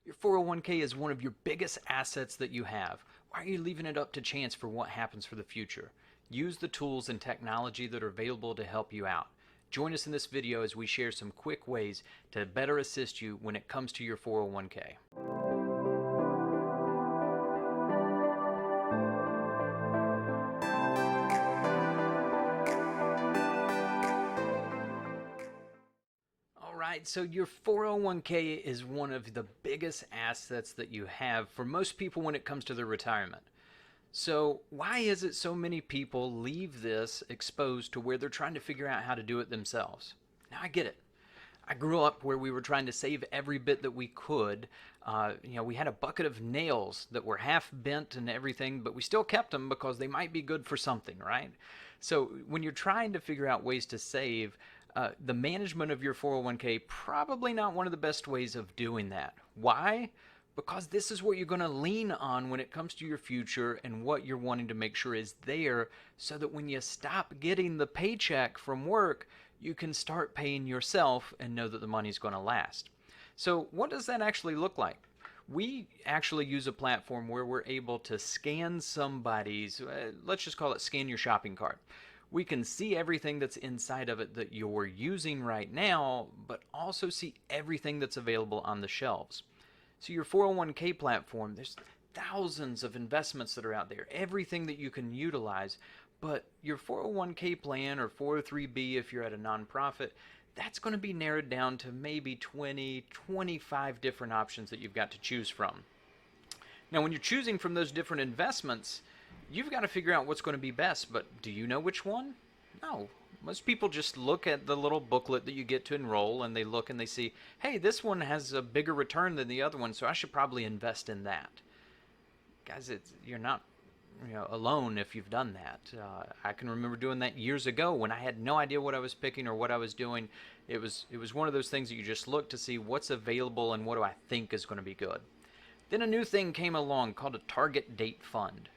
Your 401k is one of your biggest assets that you have. Why are you leaving it up to chance for what happens for the future? Use the tools and technology that are available to help you out. Join us in this video as we share some quick ways to better assist you when it comes to your 401k. All right, so your 401k is one of the biggest assets that you have for most people when it comes to their retirement. So, why is it so many people leave this exposed to where they're trying to figure out how to do it themselves? Now, I get it. I grew up where we were trying to save every bit that we could. We had a bucket of nails that were half bent and everything, but we still kept them because they might be good for something, right? So when you're trying to figure out ways to save, the management of your 401k probably not one of the best ways of doing that. Why? Because this is what you're going to lean on when it comes to your future and what you're wanting to make sure is there so that when you stop getting the paycheck from work, you can start paying yourself and know that the money's going to last. So what does that actually look like? We actually use a platform where we're able to scan somebody's, let's just call it scan your shopping cart. We can see everything that's inside of it that you're using right now, but also see everything that's available on the shelves. So your 401k platform, there's thousands of investments that are out there, everything that you can utilize, but your 401k plan or 403b if you're at a nonprofit, that's going to be narrowed down to maybe 20, 25 different options that you've got to choose from. Now, when you're choosing from those different investments, you've got to figure out what's going to be best, but do you know which one? No. Most people just look at the little booklet that you get to enroll and they look and they see, hey, this one has a bigger return than the other one, so I should probably invest in that. Guys, you're not alone if you've done that. I can remember doing that years ago when I had no idea what I was picking or what I was doing. It was one of those things that you just look to see what's available and what do I think is going to be good. Then a new thing came along called a target date fund.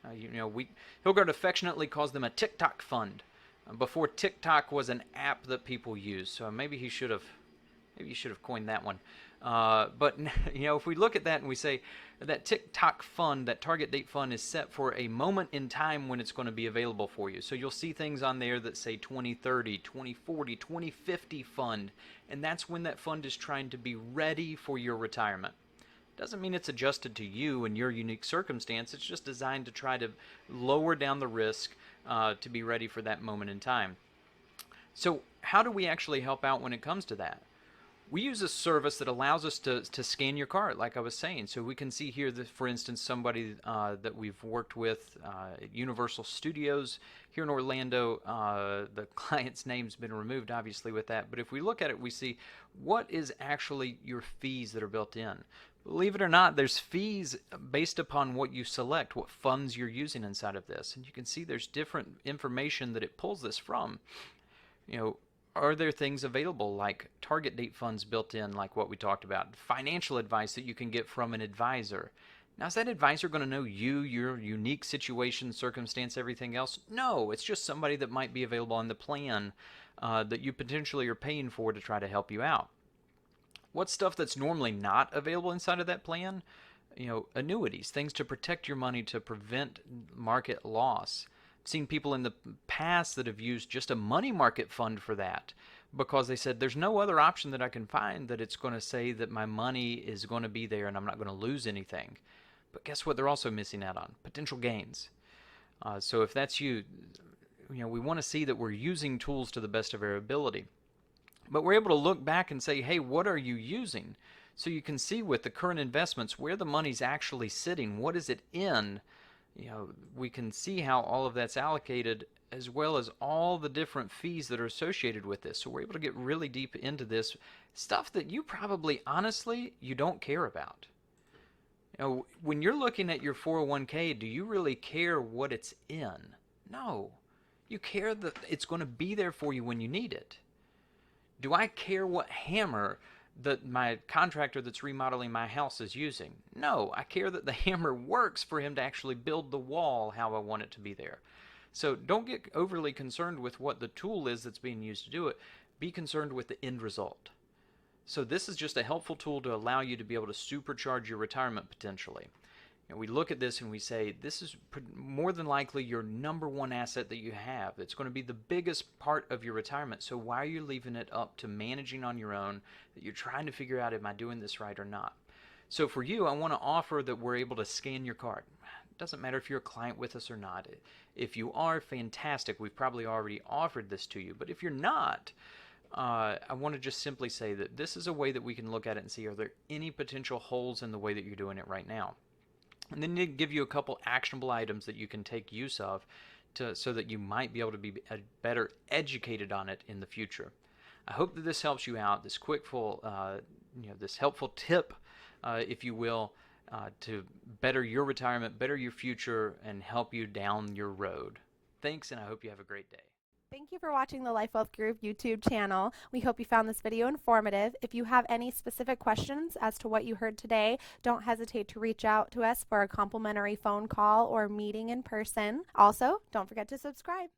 Hilgard affectionately calls them a TikTok fund. Before TikTok was an app that people used, so maybe you should have coined that one. But if we look at that and we say that TikTok fund, that target date fund, is set for a moment in time when it's going to be available for you. So you'll see things on there that say 2030, 2040, 2050 fund, and that's when that fund is trying to be ready for your retirement. Doesn't mean it's adjusted to you and your unique circumstance. It's just designed to try to lower down the risk to be ready for that moment in time. So how do we actually help out when it comes to that? We use a service that allows us to scan your cart, like I was saying. So we can see here that, for instance, somebody that we've worked with at Universal Studios here in Orlando, the client's name's been removed, obviously, with that. But if we look at it, we see what is actually your fees that are built in. Believe it or not, there's fees based upon what you select, what funds you're using inside of this. And you can see there's different information that it pulls this from. Are there things available like target date funds built in, like what we talked about? Financial advice that you can get from an advisor. Now, is that advisor going to know you, your unique situation, circumstance, everything else? No, it's just somebody that might be available on the plan that you potentially are paying for to try to help you out. What's stuff that's normally not available inside of that plan? Annuities, things to protect your money to prevent market loss. I've seen people in the past that have used just a money market fund for that because they said there's no other option that I can find that it's going to say that my money is going to be there and I'm not going to lose anything. But guess what they're also missing out on? Potential gains. So if that's you, we want to see that we're using tools to the best of our ability. But we're able to look back and say, hey, what are you using? So you can see with the current investments where the money's actually sitting, what is it in? We can see how all of that's allocated as well as all the different fees that are associated with this. So we're able to get really deep into this stuff that you probably, honestly, you don't care about. When you're looking at your 401k, do you really care what it's in? No. You care that it's going to be there for you when you need it. Do I care what hammer that my contractor that's remodeling my house is using? No, I care that the hammer works for him to actually build the wall how I want it to be there. So don't get overly concerned with what the tool is that's being used to do it. Be concerned with the end result. So this is just a helpful tool to allow you to be able to supercharge your retirement potentially. And we look at this and we say, this is more than likely your number one asset that you have. It's going to be the biggest part of your retirement. So why are you leaving it up to managing on your own, that you're trying to figure out, am I doing this right or not? So for you, I want to offer that we're able to scan your card. It doesn't matter if you're a client with us or not. If you are, fantastic. We've probably already offered this to you. But if you're not, I want to just simply say that this is a way that we can look at it and see, are there any potential holes in the way that you're doing it right now? And then give you a couple actionable items that you can take use of so that you might be able to be better educated on it in the future. I hope that this helps you out, this this helpful tip, if you will, to better your retirement, better your future, and help you down your road. Thanks, and I hope you have a great day. Thank you for watching the Life Wealth Group YouTube channel. We hope you found this video informative. If you have any specific questions as to what you heard today, don't hesitate to reach out to us for a complimentary phone call or meeting in person. Also, don't forget to subscribe.